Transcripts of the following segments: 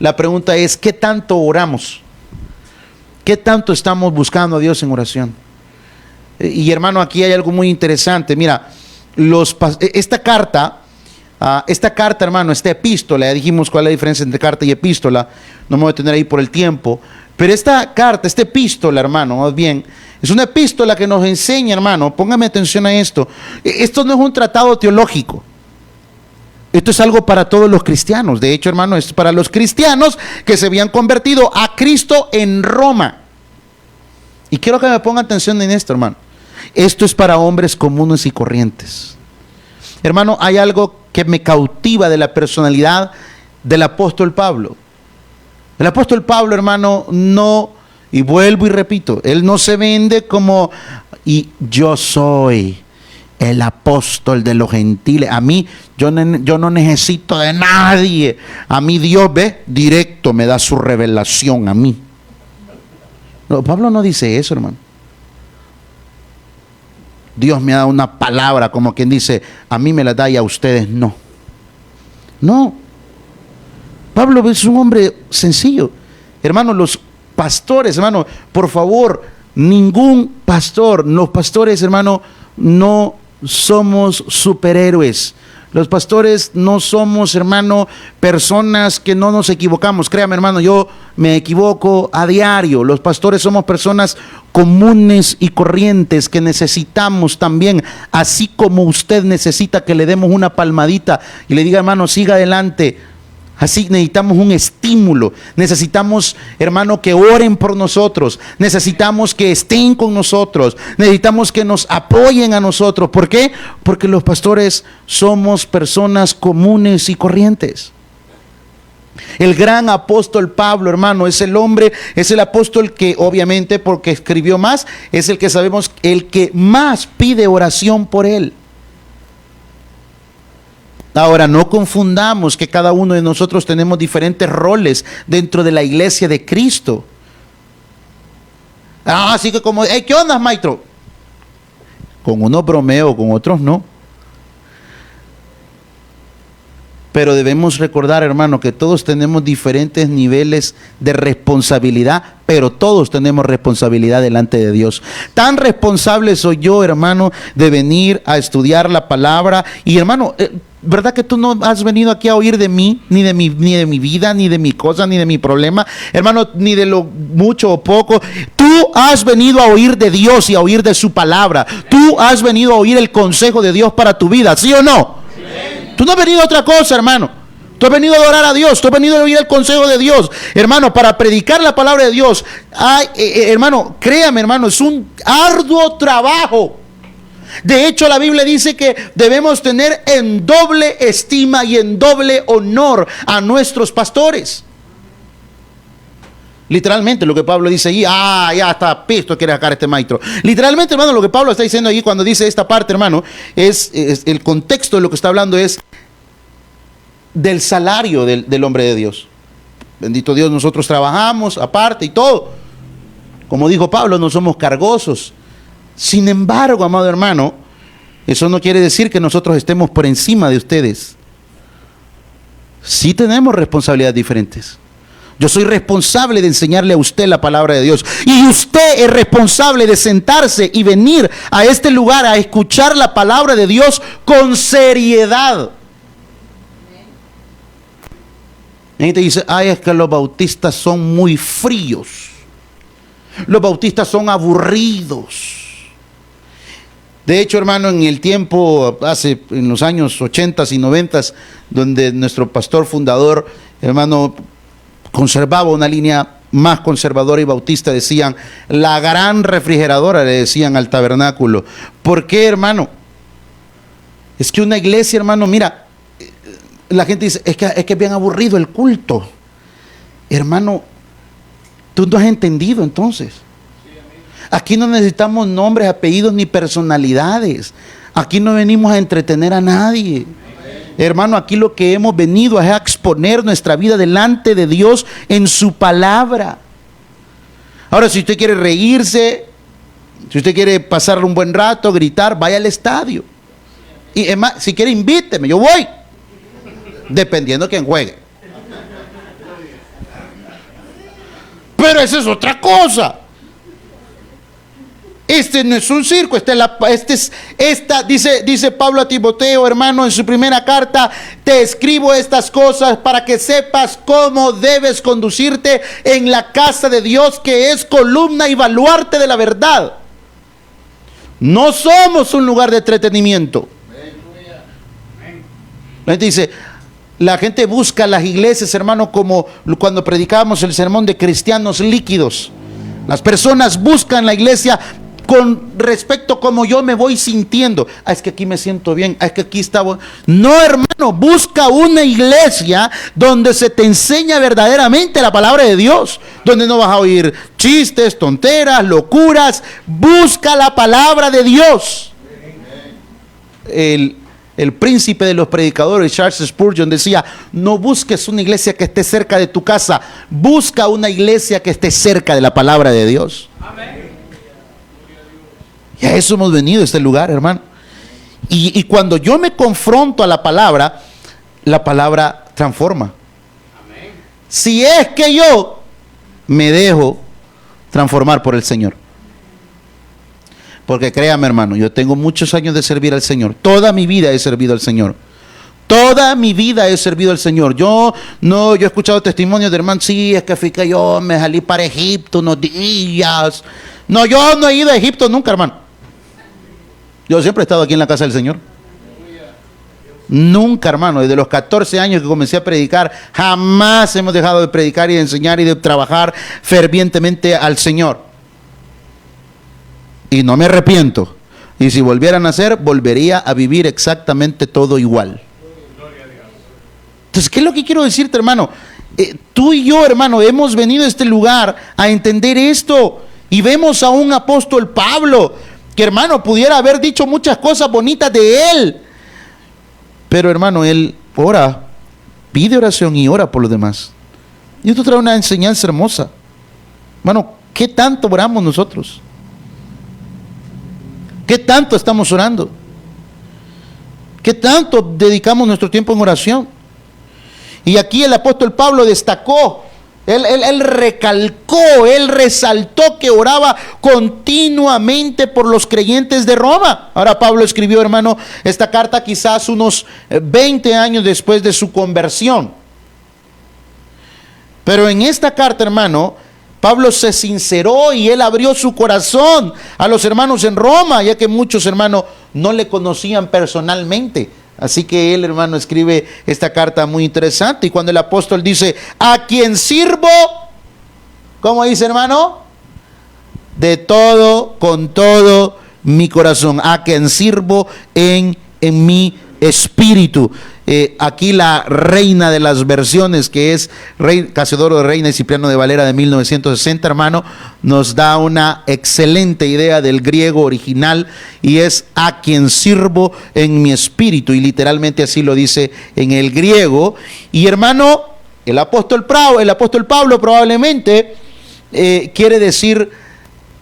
La pregunta es, ¿qué tanto oramos? ¿Qué tanto estamos buscando a Dios en oración? Y hermano, aquí hay algo muy interesante. Mira, esta carta, hermano, esta epístola, ya dijimos cuál es la diferencia entre carta y epístola, no me voy a detener ahí por el tiempo, pero esta carta, esta epístola, hermano, más bien, es una epístola que nos enseña, hermano, póngame atención a esto. Esto no es un tratado teológico. Esto es algo para todos los cristianos. De hecho, hermano, es para los cristianos que se habían convertido a Cristo en Roma. Y quiero que me pongan atención en esto, hermano. Esto es para hombres comunes y corrientes. Hermano, hay algo que me cautiva de la personalidad del apóstol Pablo. El apóstol Pablo, hermano, no, y vuelvo y repito, él no se vende como, y yo soy el apóstol de los gentiles. A mí, yo no necesito de nadie. A mí Dios, ve, directo me da su revelación a mí. No, Pablo no dice eso, hermano. Dios me ha dado una palabra, como quien dice, a mí me la da y a ustedes no. No. Pablo es un hombre sencillo. Hermano, los pastores, hermano, por favor, ningún pastor, los pastores, hermano, no somos superhéroes. Los pastores no somos, hermano, personas que no nos equivocamos. Créame, hermano, yo me equivoco a diario. Los pastores somos personas comunes y corrientes que necesitamos también, así como usted necesita que le demos una palmadita y le diga, hermano, siga adelante. Así necesitamos un estímulo, necesitamos, hermano, que oren por nosotros, necesitamos que estén con nosotros, necesitamos que nos apoyen a nosotros. ¿Por qué? Porque los pastores somos personas comunes y corrientes. El gran apóstol Pablo, hermano, es el hombre, es el apóstol que obviamente porque escribió más, es el que sabemos, el que más pide oración por él. Ahora, no confundamos que cada uno de nosotros tenemos diferentes roles dentro de la iglesia de Cristo. Así que como, ¿qué onda, maestro? Con unos bromeo, con otros no. Pero debemos recordar, hermano, que todos tenemos diferentes niveles de responsabilidad, pero todos tenemos responsabilidad delante de Dios. Tan responsable soy yo, hermano, de venir a estudiar la palabra. Y hermano, ¿verdad que tú no has venido aquí a oír de mí, ni de mi vida, ni de mi cosa, ni de mi problema? Hermano, ni de lo mucho o poco. Tú has venido a oír de Dios y a oír de su palabra. Tú has venido a oír el consejo de Dios para tu vida, ¿sí o no? Tú no has venido a otra cosa, hermano. Tú has venido a adorar a Dios. Tú has venido a oír el consejo de Dios. Hermano, para predicar la palabra de Dios, hermano, créame, hermano, es un arduo trabajo. De hecho, la Biblia dice que debemos tener en doble estima y en doble honor a nuestros pastores. Literalmente lo que Pablo dice allí, ya está pisto, quiere sacar este maestro. Literalmente, hermano, lo que Pablo está diciendo allí cuando dice esta parte, hermano, es el contexto de lo que está hablando es del salario del hombre de Dios. Bendito Dios, nosotros trabajamos aparte y todo. Como dijo Pablo, no somos cargosos. Sin embargo, amado hermano, eso no quiere decir que nosotros estemos por encima de ustedes. Sí tenemos responsabilidades diferentes. Yo soy responsable de enseñarle a usted la palabra de Dios. Y usted es responsable de sentarse y venir a este lugar a escuchar la palabra de Dios con seriedad. La gente dice, es que los bautistas son muy fríos. Los bautistas son aburridos. De hecho, hermano, en el tiempo, en los años 80 y 90, donde nuestro pastor fundador, hermano, conservaba una línea más conservadora y bautista, decían, la gran refrigeradora, le decían al tabernáculo. ¿Por qué, hermano? Es que una iglesia, hermano, mira, la gente dice, es que es bien aburrido el culto. Hermano, tú no has entendido entonces. Aquí no necesitamos nombres, apellidos ni personalidades. Aquí no venimos a entretener a nadie. Hermano, aquí lo que hemos venido es a exponer nuestra vida delante de Dios en su palabra. Ahora, si usted quiere reírse, si usted quiere pasarle un buen rato, gritar, vaya al estadio. Y es más, si quiere invíteme, yo voy. Dependiendo de quién juegue. Pero esa es otra cosa. Este no es un circo, dice Pablo a Timoteo, hermano, en su primera carta: te escribo estas cosas para que sepas cómo debes conducirte en la casa de Dios, que es columna y baluarte de la verdad. No somos un lugar de entretenimiento. La gente dice, la gente busca las iglesias, hermano, como cuando predicábamos el sermón de cristianos líquidos. Las personas buscan la iglesia con respecto a cómo yo me voy sintiendo. Es que aquí me siento bien, es que aquí está bueno. No, hermano, busca una iglesia donde se te enseña verdaderamente la palabra de Dios, donde no vas a oír chistes, tonteras, locuras. Busca la palabra de Dios. El príncipe de los predicadores, Charles Spurgeon, decía: no busques una iglesia que esté cerca de tu casa, busca una iglesia que esté cerca de la palabra de Dios. Amén. Y a eso hemos venido a este lugar, hermano. Y cuando yo me confronto a la palabra transforma. Amén. Si es que yo me dejo transformar por el Señor. Porque créame, hermano, yo tengo muchos años de servir al Señor. Toda mi vida he servido al Señor. Toda mi vida he servido al Señor. Yo he escuchado testimonios de hermanos: sí, es que fui que yo me salí para Egipto unos días. No, yo no he ido a Egipto nunca, hermano. Yo siempre he estado aquí en la casa del Señor. Nunca, hermano, desde los 14 años que comencé a predicar, jamás hemos dejado de predicar y de enseñar y de trabajar fervientemente al Señor. Y no me arrepiento. Y si volviera a nacer, volvería a vivir exactamente todo igual. Entonces, ¿qué es lo que quiero decirte, hermano? Tú y yo, hermano, hemos venido a este lugar a entender esto. Y vemos a un apóstol Pablo, que, hermano, pudiera haber dicho muchas cosas bonitas de él. Pero, hermano, él ora, pide oración y ora por los demás. Y esto trae una enseñanza hermosa. Hermano, ¿qué tanto oramos nosotros? ¿Qué tanto estamos orando? ¿Qué tanto dedicamos nuestro tiempo en oración? Y aquí el apóstol Pablo destacó, él recalcó, él resaltó que oraba continuamente por los creyentes de Roma. Ahora, Pablo escribió, hermano, esta carta quizás unos 20 años después de su conversión. Pero en esta carta, hermano, Pablo se sinceró y él abrió su corazón a los hermanos en Roma, ya que muchos, hermanos, no le conocían personalmente. Así que él, hermano, escribe esta carta muy interesante. Y cuando el apóstol dice: a quien sirvo, ¿cómo dice, hermano? De todo, con todo mi corazón. A quien sirvo en mi espíritu. Aquí la reina de las versiones, que es Casiodoro de Reina y Cipriano de Valera de 1960, hermano, nos da una excelente idea del griego original, y es: a quien sirvo en mi espíritu. Y literalmente así lo dice en el griego. Y, hermano, el apóstol Pablo probablemente quiere decir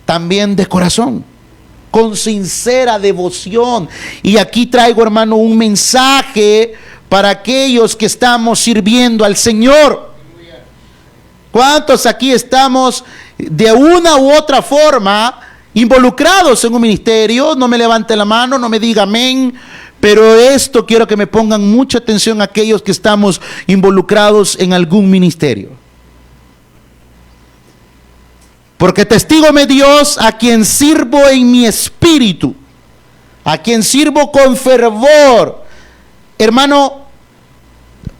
también de corazón, con sincera devoción. Y aquí traigo, hermano, un mensaje para aquellos que estamos sirviendo al Señor. ¿Cuántos aquí estamos de una u otra forma involucrados en un ministerio? No me levante la mano, no me diga amén, pero esto quiero que me pongan mucha atención aquellos que estamos involucrados en algún ministerio. Porque testigo me Dios, a quien sirvo en mi espíritu, a quien sirvo con fervor. Hermano,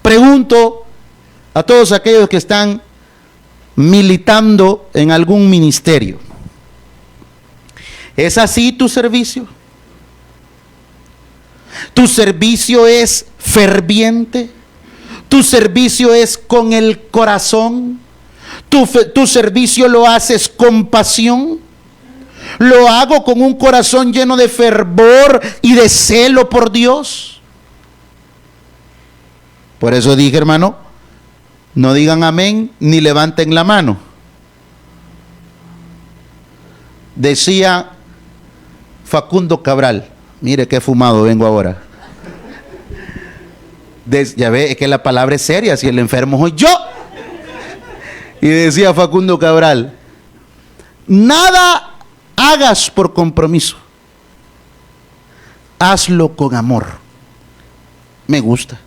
pregunto a todos aquellos que están militando en algún ministerio: ¿es así tu servicio? ¿Tu servicio es ferviente? ¿Tu servicio es con el corazón? ¿Tu servicio lo haces con pasión? ¿Lo hago con un corazón lleno de fervor y de celo por Dios? Por eso dije, hermano, no digan amén ni levanten la mano. Decía Facundo Cabral, mire qué fumado vengo ahora. Ya ve, es que la palabra es seria, si el enfermo soy yo. Y decía Facundo Cabral, nada hagas por compromiso, hazlo con amor. Me gusta.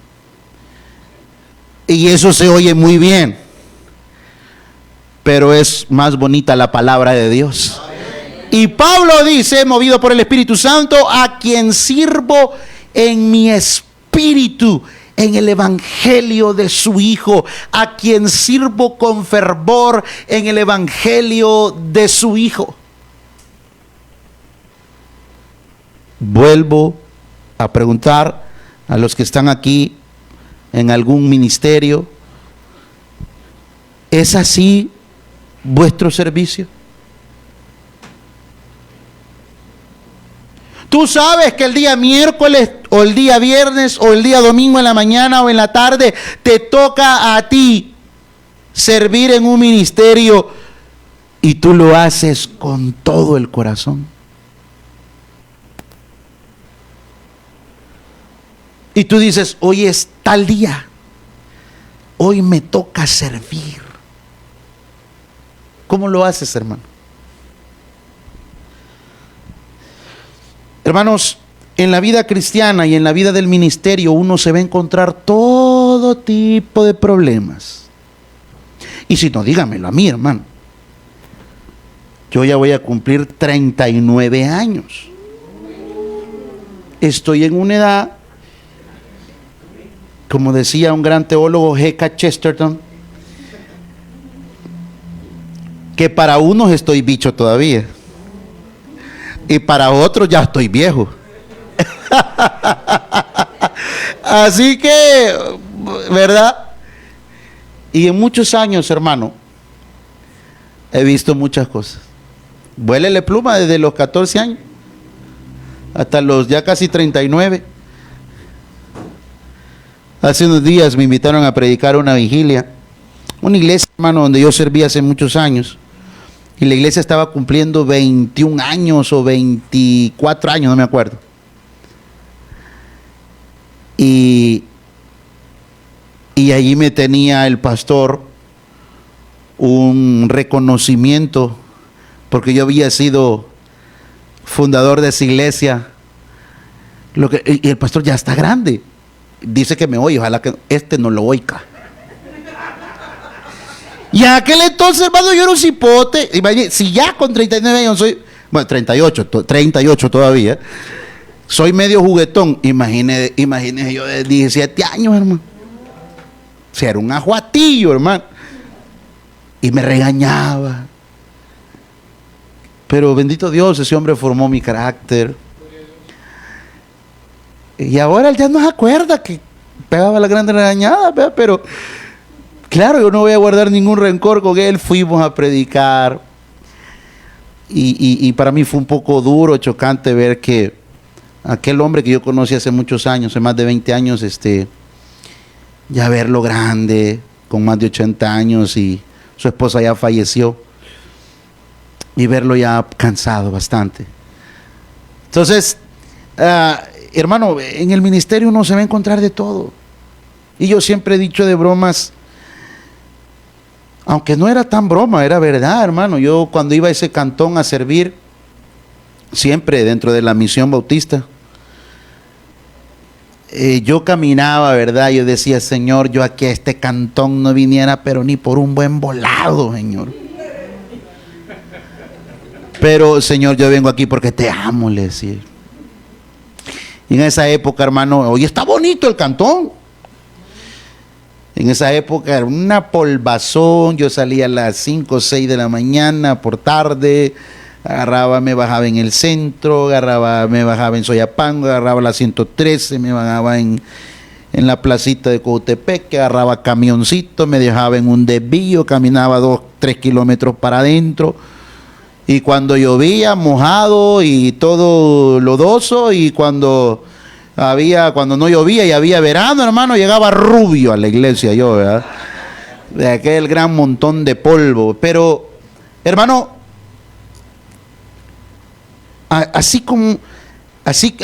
Y eso se oye muy bien, pero es más bonita la palabra de Dios. Y Pablo dice, movido por el Espíritu Santo, a quien sirvo en mi espíritu, en el evangelio de su Hijo, a quien sirvo con fervor en el evangelio de su Hijo. Vuelvo a preguntar a los que están aquí en algún ministerio, ¿es así vuestro servicio? Tú sabes que el día miércoles o el día viernes o el día domingo en la mañana o en la tarde te toca a ti servir en un ministerio y tú lo haces con todo el corazón. Y tú dices, hoy es tal día, hoy me toca servir. ¿Cómo lo haces, hermano? Hermanos, en la vida cristiana y en la vida del ministerio uno se va a encontrar todo tipo de problemas. Y si no, dígamelo a mí, hermano. Yo ya voy a cumplir 39 años. Estoy en una edad, como decía un gran teólogo, G.K. Chesterton, que para unos estoy bicho todavía y para otros ya estoy viejo. Así que, ¿verdad? Y en muchos años, hermano, he visto muchas cosas. Vuélele pluma desde los 14 años hasta los ya casi 39. Hace unos días me invitaron a predicar una vigilia, una iglesia, hermano, donde yo serví hace muchos años. Y la iglesia estaba cumpliendo 21 años o 24 años, no me acuerdo. Y allí me tenía el pastor un reconocimiento, porque yo había sido fundador de esa iglesia. Y el pastor ya está grande. Dice que me oye, ojalá que no lo oiga. Y en aquel entonces, hermano, yo era un cipote. Si ya con 39 años soy, bueno, 38 todavía, soy medio juguetón. Imagínese yo de 17 años, hermano. O sea, era un ajuatillo, hermano. Y me regañaba. Pero bendito Dios, ese hombre formó mi carácter. Y ahora él ya no se acuerda que pegaba la grande regañada, ¿verdad? Pero claro, yo no voy a guardar ningún rencor con él. Fuimos a predicar y para mí fue un poco duro, chocante ver que aquel hombre que yo conocí hace muchos años, hace más de 20 años, ya verlo grande, con más de 80 años, y su esposa ya falleció, y verlo ya cansado bastante. Entonces, hermano, en el ministerio uno se va a encontrar de todo. Y yo siempre he dicho de bromas, aunque no era tan broma, era verdad, hermano. Yo cuando iba a ese cantón a servir, siempre dentro de la misión bautista, yo caminaba, ¿verdad? Yo decía, Señor, yo aquí a este cantón no viniera, pero ni por un buen volado, Señor. Pero, Señor, yo vengo aquí porque te amo, le decía. Y en esa época, hermano, hoy está bonito el cantón. En esa época era una polvazón. Yo salía a las 5 o 6 de la mañana por tarde, me bajaba en el centro, me bajaba en Soyapango, agarraba la 113, me bajaba en la placita de Coatepec, agarraba camioncito, me dejaba en un desvío, caminaba 2-3 kilómetros para adentro. Y cuando llovía, mojado y todo lodoso, y cuando no llovía y había verano, hermano, llegaba rubio a la iglesia yo, ¿verdad? De aquel gran montón de polvo. Pero, hermano, así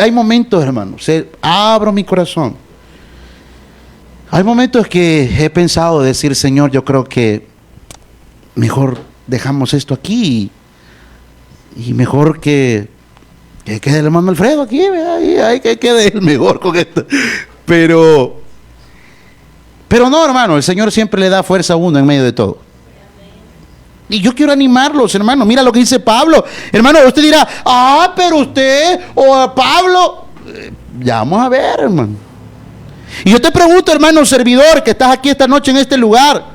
hay momentos, hermano, abro mi corazón. Hay momentos que he pensado decir, Señor, yo creo que mejor dejamos esto aquí y mejor que quede el hermano Alfredo aquí, hay que quede el mejor con esto. Pero no, hermano, el Señor siempre le da fuerza a uno en medio de todo. Y yo quiero animarlos, hermano. Mira lo que dice Pablo. Hermano, usted dirá, pero usted o Pablo. Ya vamos a ver, hermano. Y yo te pregunto, hermano servidor, que estás aquí esta noche en este lugar,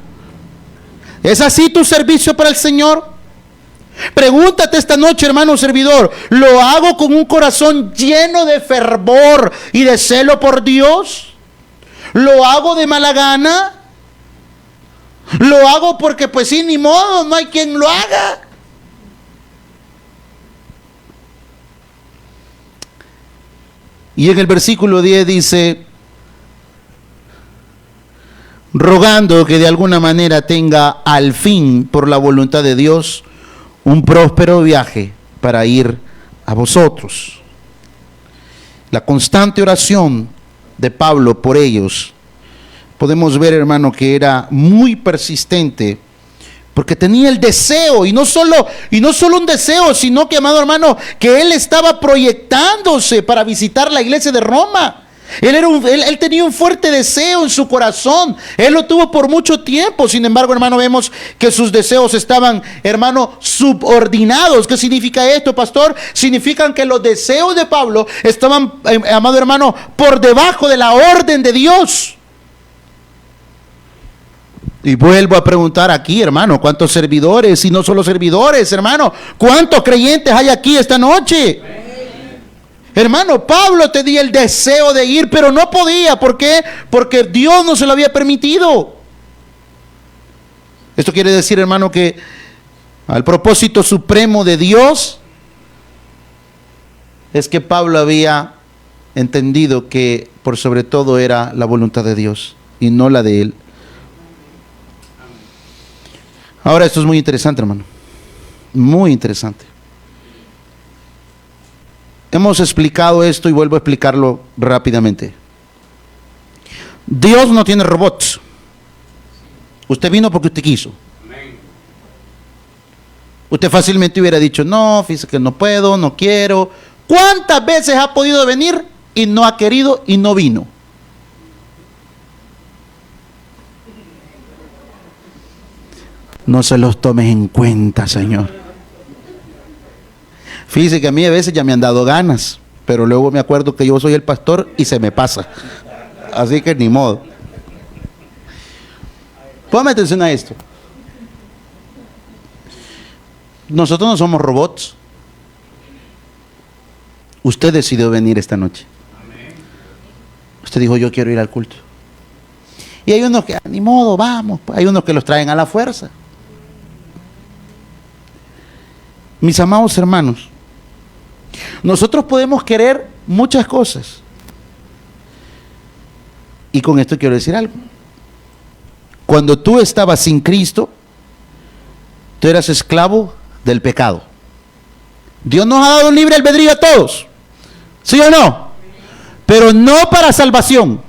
¿es así tu servicio para el Señor? Pregúntate esta noche, hermano servidor, ¿lo hago con un corazón lleno de fervor y de celo por Dios? ¿Lo hago de mala gana? ¿Lo hago porque pues sí, ni modo, no hay quien lo haga? Y en el versículo 10 dice, rogando que de alguna manera tenga al fin, por la voluntad de Dios, un próspero viaje para ir a vosotros. La constante oración de Pablo por ellos, podemos ver, hermano, que era muy persistente, porque tenía el deseo, y no solo un deseo, sino que, amado hermano, que él estaba proyectándose para visitar la iglesia de Roma. Él tenía un fuerte deseo en su corazón. Él lo tuvo por mucho tiempo. Sin embargo, hermano, vemos que sus deseos estaban, hermano, subordinados. ¿Qué significa esto, pastor? Significan que los deseos de Pablo estaban, amado hermano, por debajo de la orden de Dios. Y vuelvo a preguntar aquí, hermano, ¿cuántos servidores? Y no solo servidores, hermano, ¿cuántos creyentes hay aquí esta noche? Hermano, Pablo tenía el deseo de ir, pero no podía. ¿Por qué? Porque Dios no se lo había permitido. Esto quiere decir, hermano, que al propósito supremo de Dios es que Pablo había entendido que por sobre todo era la voluntad de Dios y no la de él. Ahora, esto es muy interesante, hermano. Muy interesante. Hemos explicado esto y vuelvo a explicarlo rápidamente. Dios no tiene robots. Usted vino porque usted quiso. Usted fácilmente hubiera dicho, no, fíjese que no puedo, no quiero. ¿Cuántas veces ha podido venir y no ha querido y no vino? No se los tomes en cuenta, Señor. Fíjese que a mí a veces ya me han dado ganas, pero luego me acuerdo que yo soy el pastor y se me pasa. Así que ni modo. Póngame atención a esto. Nosotros no somos robots. Usted decidió venir esta noche. Usted dijo, yo quiero ir al culto. Y hay unos que, ni modo, vamos. Hay unos que los traen a la fuerza. Mis amados hermanos, nosotros podemos querer muchas cosas. Y con esto quiero decir algo. Cuando tú estabas sin Cristo, tú eras esclavo del pecado. Dios nos ha dado un libre albedrío a todos. ¿Sí o no? Pero no para salvación.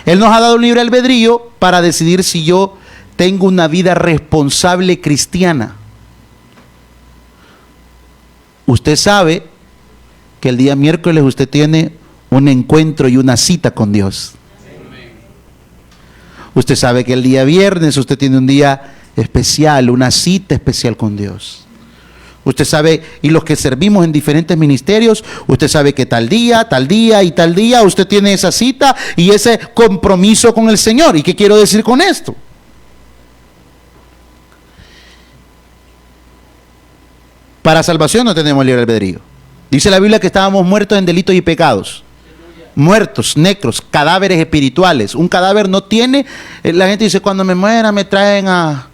Él nos ha dado un libre albedrío para decidir si yo tengo una vida responsable cristiana. Usted sabe que el día miércoles usted tiene un encuentro y una cita con Dios. Usted sabe que el día viernes usted tiene un día especial, una cita especial con Dios. Usted sabe, y los que servimos en diferentes ministerios, usted sabe que tal día y tal día usted tiene esa cita y ese compromiso con el Señor. ¿Y qué quiero decir con esto? Para salvación no tenemos libre albedrío. Dice la Biblia que estábamos muertos en delitos y pecados. Muertos, necros, cadáveres espirituales. Un cadáver no tiene, la gente dice, cuando me muera me traen a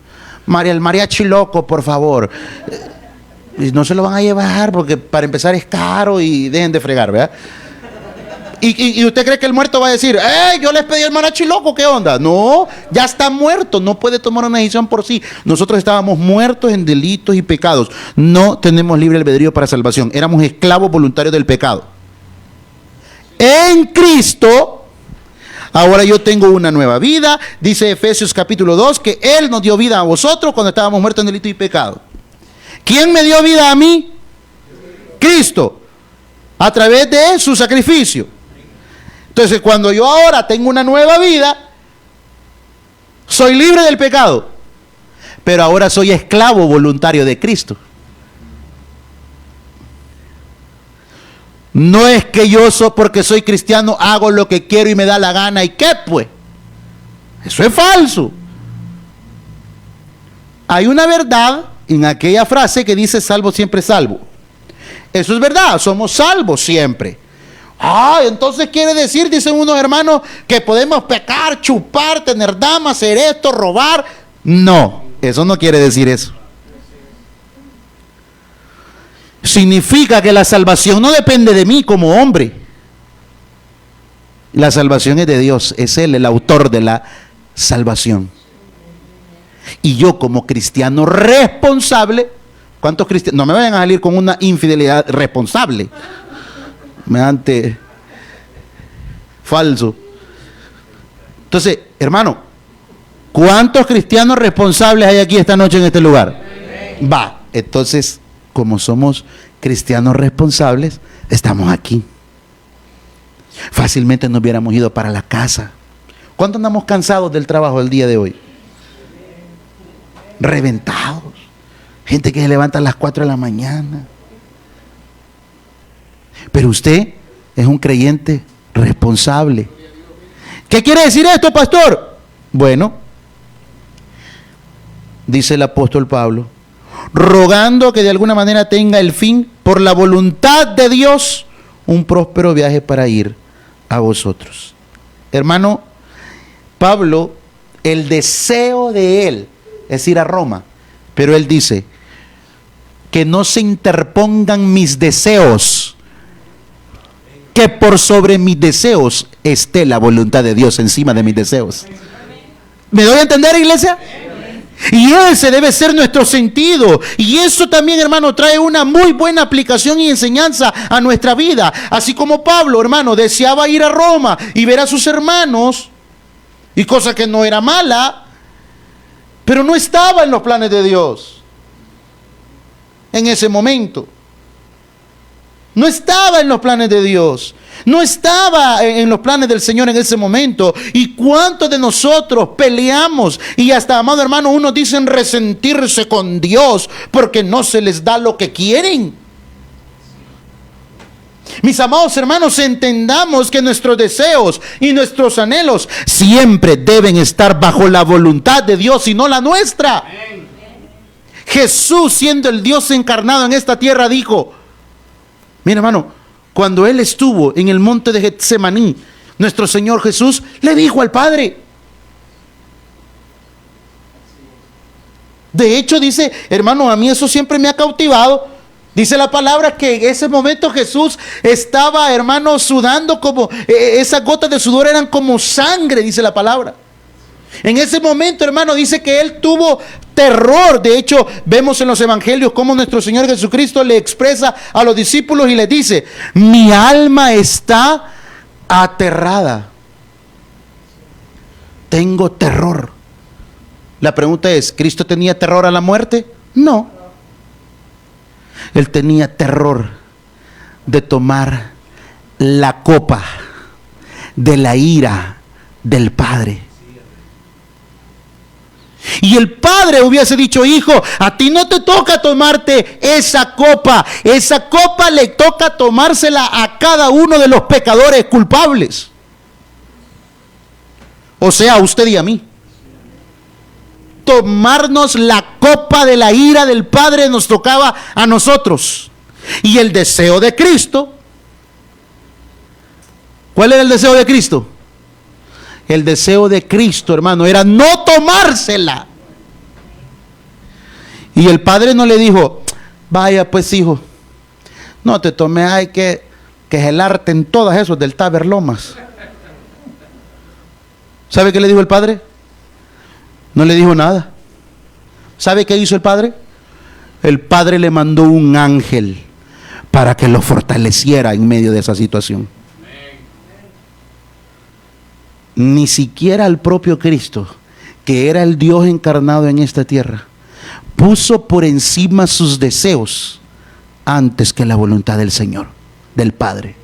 el mariachi loco, por favor. Y no se lo van a llevar porque para empezar es caro y dejen de fregar, ¿verdad? Y usted cree que el muerto va a decir, yo les pedí el mariachi loco, ¿qué onda? No, ya está muerto, no puede tomar una decisión por sí. Nosotros estábamos muertos en delitos y pecados. No tenemos libre albedrío para salvación. Éramos esclavos voluntarios del pecado. En Cristo, Ahora yo tengo una nueva vida. Dice Efesios capítulo 2 que Él nos dio vida a vosotros cuando estábamos muertos en delito y pecado. ¿Quién me dio vida a mí? Cristo, a través de su sacrificio. Entonces, cuando yo ahora tengo una nueva vida, soy libre del pecado, pero ahora soy esclavo voluntario de Cristo. No es que yo porque soy cristiano hago lo que quiero y me da la gana, ¿y qué pues? Eso es falso. Hay una verdad en aquella frase que dice salvo siempre salvo. Eso es verdad, somos salvos siempre. Entonces quiere decir, dicen unos hermanos, que podemos pecar, chupar, tener damas, hacer esto, robar. No, eso no quiere decir eso. Significa que la salvación no depende de mí como hombre. La salvación es de Dios, es Él el autor de la salvación. Y yo como cristiano responsable, ¿cuántos cristianos? No me vayan a salir con una infidelidad responsable. Mediante falso. Entonces, hermano, ¿cuántos cristianos responsables hay aquí esta noche en este lugar? Va, entonces, como somos cristianos responsables, estamos aquí. Fácilmente nos hubiéramos ido para la casa. ¿Cuántos andamos cansados del trabajo el día de hoy? Reventados. Gente que se levanta a las 4 de la mañana. Pero usted es un creyente responsable. ¿Qué quiere decir esto, pastor? Bueno, dice el apóstol Pablo, rogando que de alguna manera tenga el fin, por la voluntad de Dios, un próspero viaje para ir a vosotros. Hermano, Pablo, el deseo de él es ir a Roma, pero él dice, que no se interpongan mis deseos, que por sobre mis deseos esté la voluntad de Dios encima de mis deseos. ¿Me doy a entender, iglesia? Y ese debe ser nuestro sentido. Y eso también, hermano, trae una muy buena aplicación y enseñanza a nuestra vida. Así como Pablo, hermano, deseaba ir a Roma y ver a sus hermanos, y cosa que no era mala, pero no estaba en los planes de Dios en ese momento. No estaba en los planes de Dios. No estaba en los planes del Señor en ese momento. ¿Y cuántos de nosotros peleamos? Y hasta, amado hermano, unos dicen resentirse con Dios porque no se les da lo que quieren. Mis amados hermanos, entendamos que nuestros deseos y nuestros anhelos siempre deben estar bajo la voluntad de Dios y no la nuestra. Amén. Jesús, siendo el Dios encarnado en esta tierra, dijo, mira, hermano, cuando Él estuvo en el monte de Getsemaní, nuestro Señor Jesús le dijo al Padre. De hecho, dice, hermano, a mí eso siempre me ha cautivado. Dice la palabra que en ese momento Jesús estaba, hermano, sudando como, esas gotas de sudor eran como sangre, dice la palabra. En ese momento, hermano, dice que Él tuvo terror. De hecho, vemos en los evangelios cómo nuestro Señor Jesucristo le expresa a los discípulos y les dice, mi alma está aterrada. Tengo terror. La pregunta es, ¿Cristo tenía terror a la muerte? No. Él tenía terror de tomar la copa de la ira del Padre. Y el Padre hubiese dicho, hijo, a ti no te toca tomarte esa copa le toca tomársela a cada uno de los pecadores culpables. O sea, a usted y a mí. Tomarnos la copa de la ira del Padre nos tocaba a nosotros. Y el deseo de Cristo, ¿cuál era el deseo de Cristo? El deseo de Cristo, hermano, era no tomársela. Y el Padre no le dijo, vaya pues hijo, no te tomes, hay que gelarte en todas esos del Taberlomas. ¿Sabe qué le dijo el Padre? No le dijo nada. ¿Sabe qué hizo el Padre? El Padre le mandó un ángel para que lo fortaleciera en medio de esa situación. ni siquiera al propio Cristo, que era el Dios encarnado en esta tierra, puso por encima sus deseos antes que la voluntad del Señor, del Padre.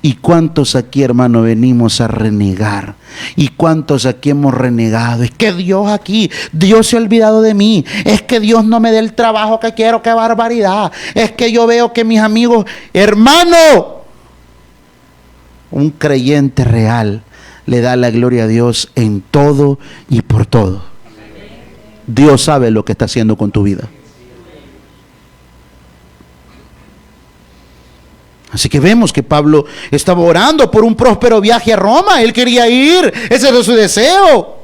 ¿Y cuántos aquí, hermano, venimos a renegar? ¿Y cuántos aquí hemos renegado? Es que Dios se ha olvidado de mí. Es que Dios no me da el trabajo que quiero, qué barbaridad. Es que yo veo que mis amigos, hermano, un creyente real le da la gloria a Dios en todo y por todo. Dios sabe lo que está haciendo con tu vida. Así que vemos que Pablo estaba orando por un próspero viaje a Roma. Él quería ir, ese era su deseo.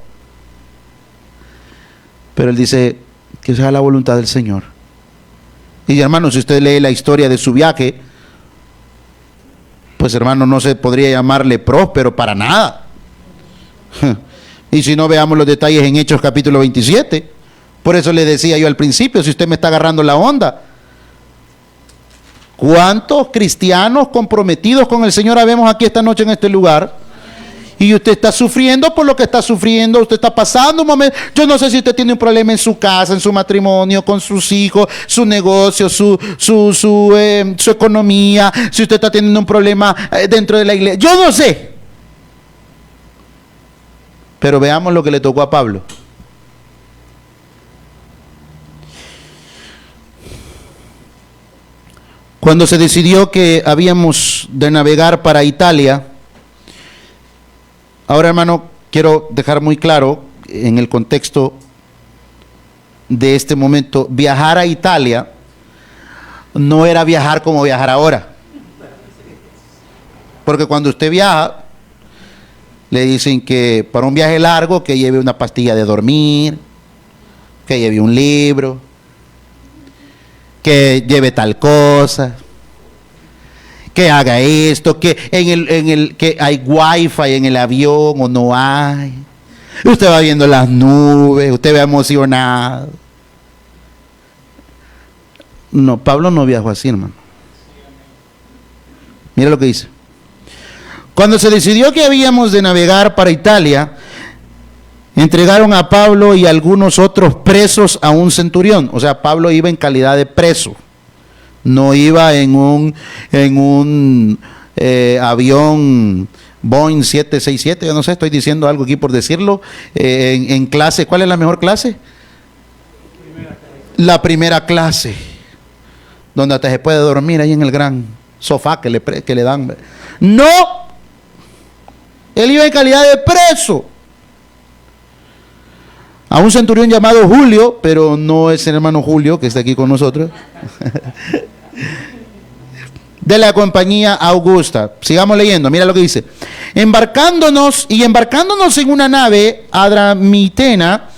Pero él dice que sea la voluntad del Señor. Y hermano, si usted lee la historia de su viaje, pues hermano, no se podría llamarle próspero para nada. Y si no, veamos los detalles en Hechos capítulo 27. Por eso le decía yo al principio, si usted me está agarrando la onda, ¿cuántos cristianos comprometidos con el Señor habemos aquí esta noche en este lugar? Y usted está sufriendo por lo que está sufriendo, usted está pasando un momento. Yo no sé si usted tiene un problema en su casa, en su matrimonio, con sus hijos, su negocio, su economía, si usted está teniendo un problema dentro de la iglesia. Yo no sé. Pero veamos lo que le tocó a Pablo. Cuando se decidió que habíamos de navegar para Italia, ahora hermano, quiero dejar muy claro en el contexto de este momento, viajar a Italia no era viajar como viajar ahora. Porque cuando usted viaja, le dicen que para un viaje largo que lleve una pastilla de dormir, que lleve un libro, que lleve tal cosa, que haga esto, que que hay wifi en el avión o no hay. Usted va viendo las nubes, usted va emocionado. No, Pablo no viajó así, hermano. Mira lo que dice. Cuando se decidió que habíamos de navegar para Italia, entregaron a Pablo y algunos otros presos a un centurión. O sea, Pablo iba en calidad de preso. No iba en un avión Boeing 767. Yo no sé, estoy diciendo algo aquí por decirlo. En clase, ¿cuál es la mejor clase? La primera clase. Donde hasta se puede dormir ahí en el gran sofá que le dan. No. Él iba en calidad de preso. A un centurión llamado Julio, pero no es el hermano Julio que está aquí con nosotros, de la compañía Augusta. Sigamos leyendo, mira lo que dice. Embarcándonos en una nave adramitena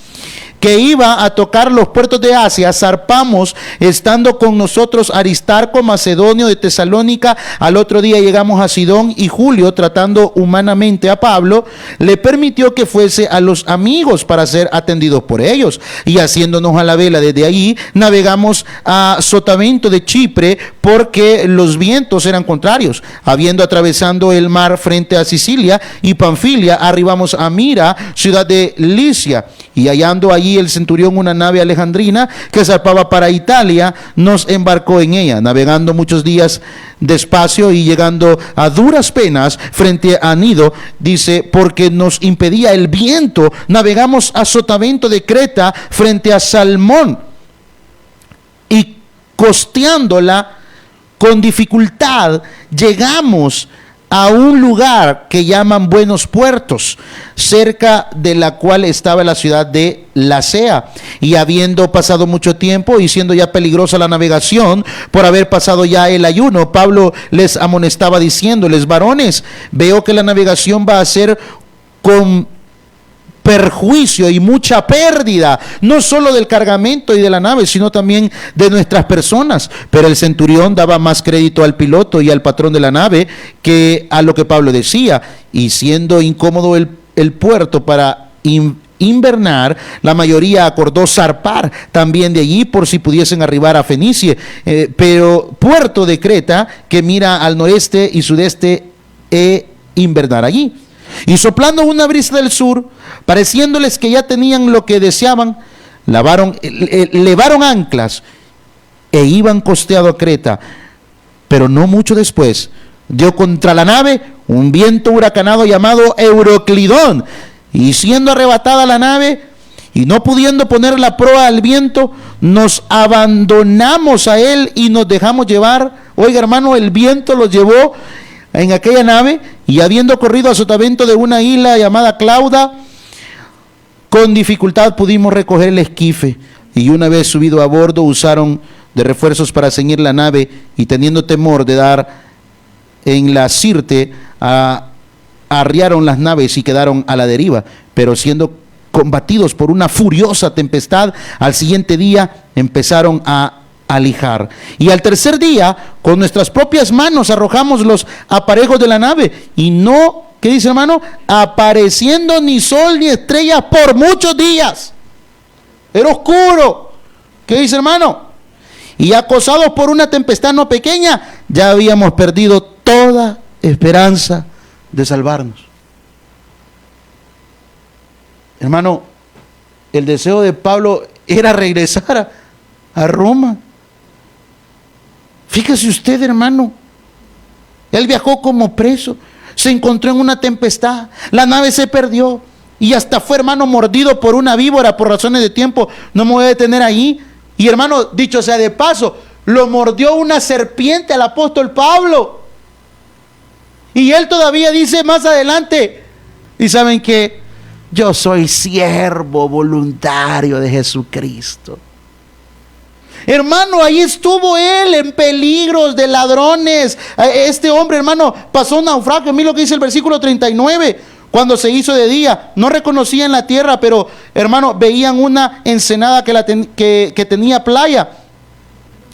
que iba a tocar los puertos de Asia, zarpamos, estando con nosotros Aristarco, macedonio de Tesalónica. Al otro día llegamos a Sidón, y Julio, tratando humanamente a Pablo, le permitió que fuese a los amigos para ser atendidos por ellos. Y haciéndonos a la vela desde allí, navegamos a Sotavento de Chipre, porque los vientos eran contrarios. Habiendo atravesando el mar frente a Sicilia y Panfilia, arribamos a Mira, ciudad de Licia, y hallando allí el centurión una nave alejandrina que zarpaba para Italia, nos embarcó en ella, navegando muchos días despacio y llegando a duras penas frente a Nido, dice, porque nos impedía el viento, navegamos a Sotavento de Creta frente a Salmón, y costeándola con dificultad llegamos a un lugar que llaman Buenos Puertos, cerca de la cual estaba la ciudad de Lasea. Y habiendo pasado mucho tiempo y siendo ya peligrosa la navegación, por haber pasado ya el ayuno, Pablo les amonestaba diciéndoles: varones, veo que la navegación va a ser con perjuicio y mucha pérdida, no solo del cargamento y de la nave, sino también de nuestras personas. Pero el centurión daba más crédito al piloto y al patrón de la nave que a lo que Pablo decía, y siendo incómodo el puerto para invernar, la mayoría acordó zarpar también de allí por si pudiesen arribar a Fenicie, pero puerto de Creta, que mira al noreste y sudeste, invernar allí. Y soplando una brisa del sur, pareciéndoles que ya tenían lo que deseaban, levaron anclas e iban costeado a Creta. Pero no mucho después, dio contra la nave un viento huracanado llamado Euroclidón, y siendo arrebatada la nave, y no pudiendo poner la proa al viento, nos abandonamos a él y nos dejamos llevar. Oiga, hermano, el viento los llevó en aquella nave, y habiendo corrido a sotavento de una isla llamada Clauda, con dificultad pudimos recoger el esquife, y una vez subido a bordo usaron de refuerzos para ceñir la nave, y teniendo temor de dar en la Sirte, arriaron las naves y quedaron a la deriva, pero siendo combatidos por una furiosa tempestad, al siguiente día empezaron a alijar. Y al tercer día, con nuestras propias manos arrojamos los aparejos de la nave, y no, ¿qué dice, hermano? Apareciendo ni sol ni estrellas por muchos días. Era oscuro. ¿Qué dice, hermano? Y acosados por una tempestad no pequeña, ya habíamos perdido toda esperanza de salvarnos. Hermano, el deseo de Pablo era regresar a Roma. Fíjese usted, hermano, él viajó como preso, se encontró en una tempestad, la nave se perdió y hasta fue, hermano, mordido por una víbora. Por razones de tiempo no me voy a detener ahí. Y, hermano, dicho sea de paso, lo mordió una serpiente al apóstol Pablo. Y él todavía dice más adelante, y saben que yo soy siervo voluntario de Jesucristo. Hermano, ahí estuvo él en peligros de ladrones. Este hombre, hermano, pasó un naufragio. Mira lo que dice el versículo 39. Cuando se hizo de día, no reconocían la tierra, pero, hermano, veían una ensenada que tenía playa,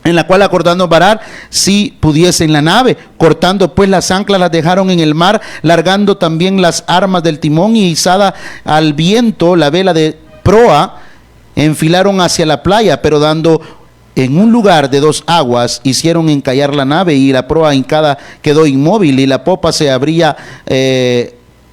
en la cual acordando varar si pudiesen la nave. Cortando pues las anclas, las dejaron en el mar, largando también las armas del timón, y izada al viento la vela de proa, enfilaron hacia la playa, pero dando en un lugar de 2 aguas, hicieron encallar la nave, y la proa hincada quedó inmóvil, y la popa se abría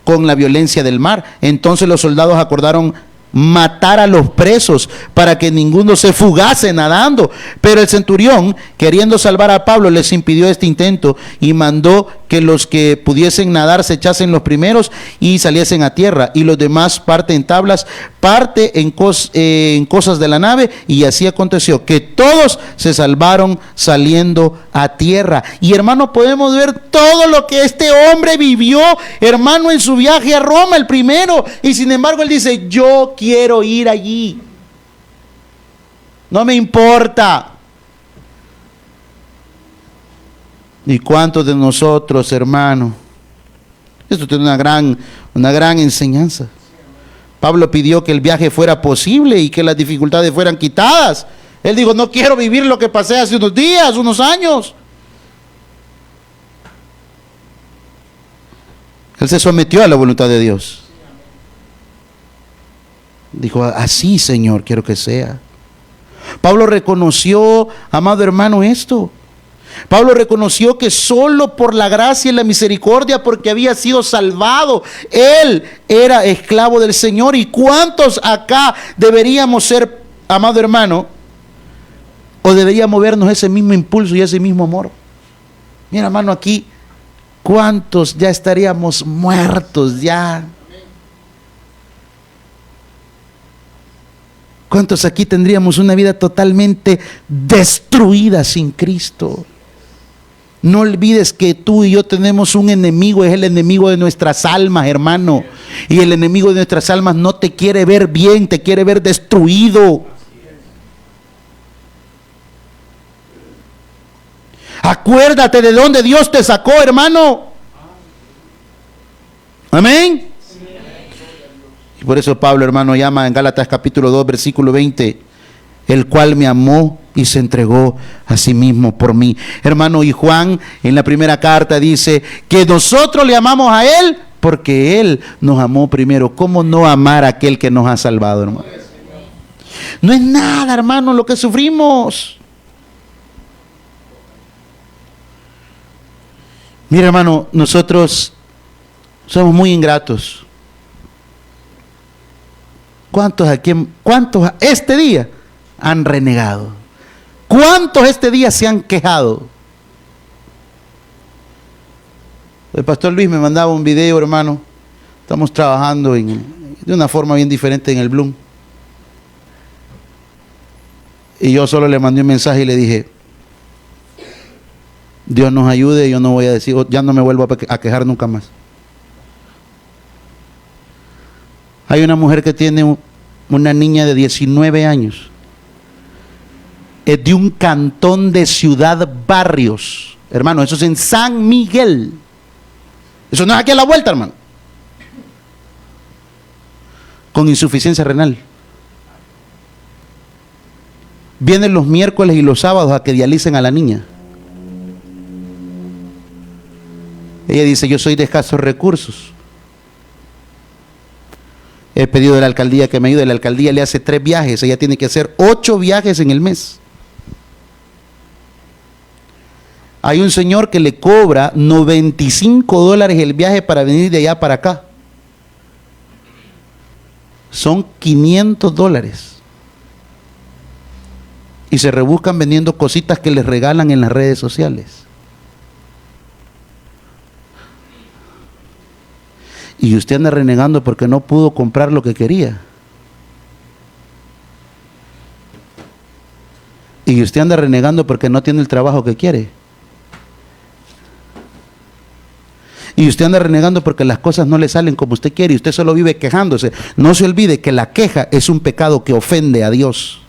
con la violencia del mar. Entonces los soldados acordaron matar a los presos para que ninguno se fugase nadando. Pero el centurión, queriendo salvar a Pablo, les impidió este intento, y mandó que los que pudiesen nadar se echasen los primeros y saliesen a tierra, y los demás parte en tablas, parte en cosas de la nave. Y así aconteció que todos se salvaron saliendo a tierra. Y, hermano, podemos ver todo lo que este hombre vivió, hermano, en su viaje a Roma, el primero. Y sin embargo él dice: yo quiero ir allí, no me importa. ¿Y cuántos de nosotros, hermano? Esto tiene una gran enseñanza. Pablo pidió que el viaje fuera posible y que las dificultades fueran quitadas. Él dijo: no quiero vivir lo que pasé hace unos días, unos años. Él se sometió a la voluntad de Dios. Dijo: así, Señor, quiero que sea. Pablo reconoció, amado hermano, esto. Pablo reconoció que solo por la gracia y la misericordia, porque había sido salvado, él era esclavo del Señor. ¿Y cuántos acá deberíamos ser, amado hermano, o deberíamos vernos ese mismo impulso y ese mismo amor? Mira, hermano, aquí, ¿cuántos ya estaríamos muertos ya? ¿Cuántos aquí tendríamos una vida totalmente destruida sin Cristo? No olvides que tú y yo tenemos un enemigo, es el enemigo de nuestras almas, hermano. Y el enemigo de nuestras almas no te quiere ver bien, te quiere ver destruido. Acuérdate de dónde Dios te sacó, hermano. Amén. Y por eso Pablo, hermano, llama en Gálatas capítulo 2, versículo 20, el cual me amó y se entregó a sí mismo por mí. Hermano, y Juan en la primera carta dice que nosotros le amamos a Él porque Él nos amó primero. ¿Cómo no amar a aquel que nos ha salvado, hermano? No es nada, hermano, lo que sufrimos. Mira, hermano, nosotros Somos muy ingratos. ¿Cuántos este día han renegado? ¿Cuántos este día se han quejado? El pastor Luis me mandaba un video, hermano. Estamos trabajando de una forma bien diferente en el Bloom. Y yo solo le mandé un mensaje y le dije: Dios nos ayude, yo no voy a decir, ya no me vuelvo a quejar nunca más. Hay una mujer que tiene una niña de 19 años. Es de un cantón de Ciudad Barrios. Hermano, eso es en San Miguel. Eso no es aquí a la vuelta, hermano. Con insuficiencia renal. Vienen los miércoles y los sábados a que dialicen a la niña. Ella dice: yo soy de escasos recursos. He pedido de la alcaldía que me ayude. La alcaldía le hace 3 viajes. Ella tiene que hacer 8 viajes en el mes. Hay un señor que le cobra $95 el viaje para venir de allá para acá. Son $500. Y se rebuscan vendiendo cositas que les regalan en las redes sociales. Y usted anda renegando porque no pudo comprar lo que quería. Y usted anda renegando porque no tiene el trabajo que quiere. Y usted anda renegando porque las cosas no le salen como usted quiere y usted solo vive quejándose. No se olvide que la queja es un pecado que ofende a Dios.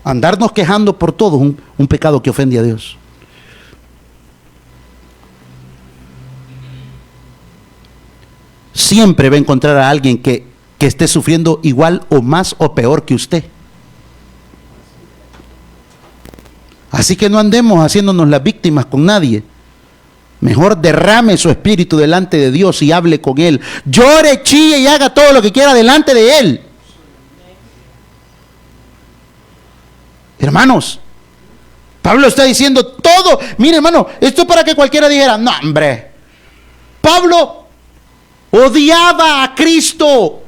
Andarnos quejando por todo es un pecado que ofende a Dios. Siempre va a encontrar a alguien que esté sufriendo igual o más o peor que usted. Así que no andemos haciéndonos las víctimas con nadie. Mejor derrame su espíritu delante de Dios y hable con Él. Llore, chille y haga todo lo que quiera delante de Él. Hermanos, Pablo está diciendo todo. Mire, hermano, esto es para que cualquiera dijera: no, hombre, Pablo odiaba a Cristo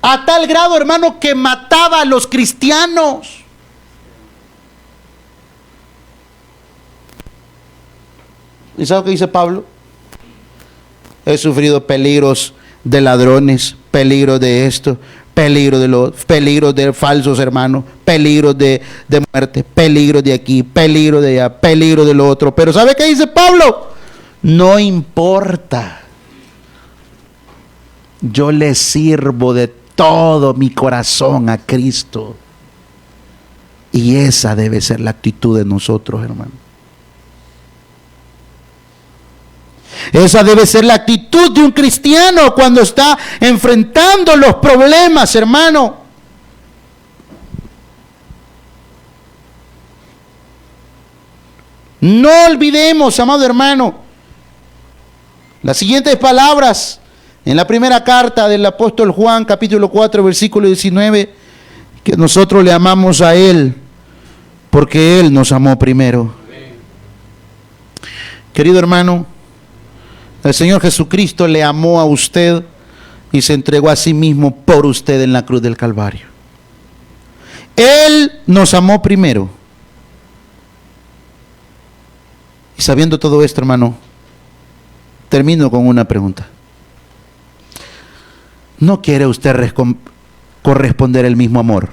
a tal grado, hermano, que mataba a los cristianos. ¿Y sabe qué dice Pablo? He sufrido peligros de ladrones, peligros de esto, peligros de falsos hermanos, peligros de muerte, peligros de aquí, peligros de allá, peligros de lo otro. Pero ¿sabe qué dice Pablo? No importa. Yo le sirvo de todo mi corazón a Cristo. Y esa debe ser la actitud de nosotros, hermano. Esa debe ser la actitud de un cristiano cuando está enfrentando los problemas, hermano. No olvidemos, amado hermano, las siguientes palabras en la primera carta del apóstol Juan, capítulo 4, versículo 19, que nosotros le amamos a Él porque Él nos amó primero. Querido hermano, el Señor Jesucristo le amó a usted y se entregó a sí mismo por usted en la cruz del Calvario. Él nos amó primero. Y sabiendo todo esto, hermano, termino con una pregunta. ¿No quiere usted corresponder el mismo amor?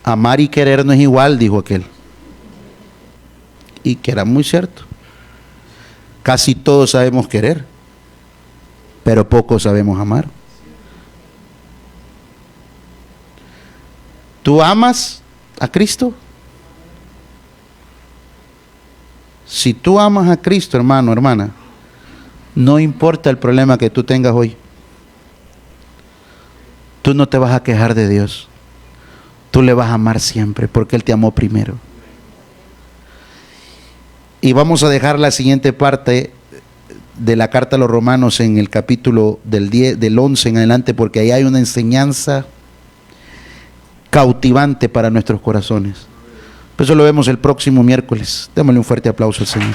Amar y querer no es igual, dijo aquel. Y que era muy cierto. Casi todos sabemos querer, pero pocos sabemos amar. ¿Tú amas a Cristo? Si tú amas a Cristo, hermano, hermana, no importa el problema que tú tengas hoy, tú no te vas a quejar de Dios. Tú le vas a amar siempre porque Él te amó primero. Y vamos a dejar la siguiente parte de la carta a los Romanos en el capítulo del 11 en adelante, porque ahí hay una enseñanza cautivante para nuestros corazones. Por eso lo vemos el próximo miércoles. Démosle un fuerte aplauso al Señor.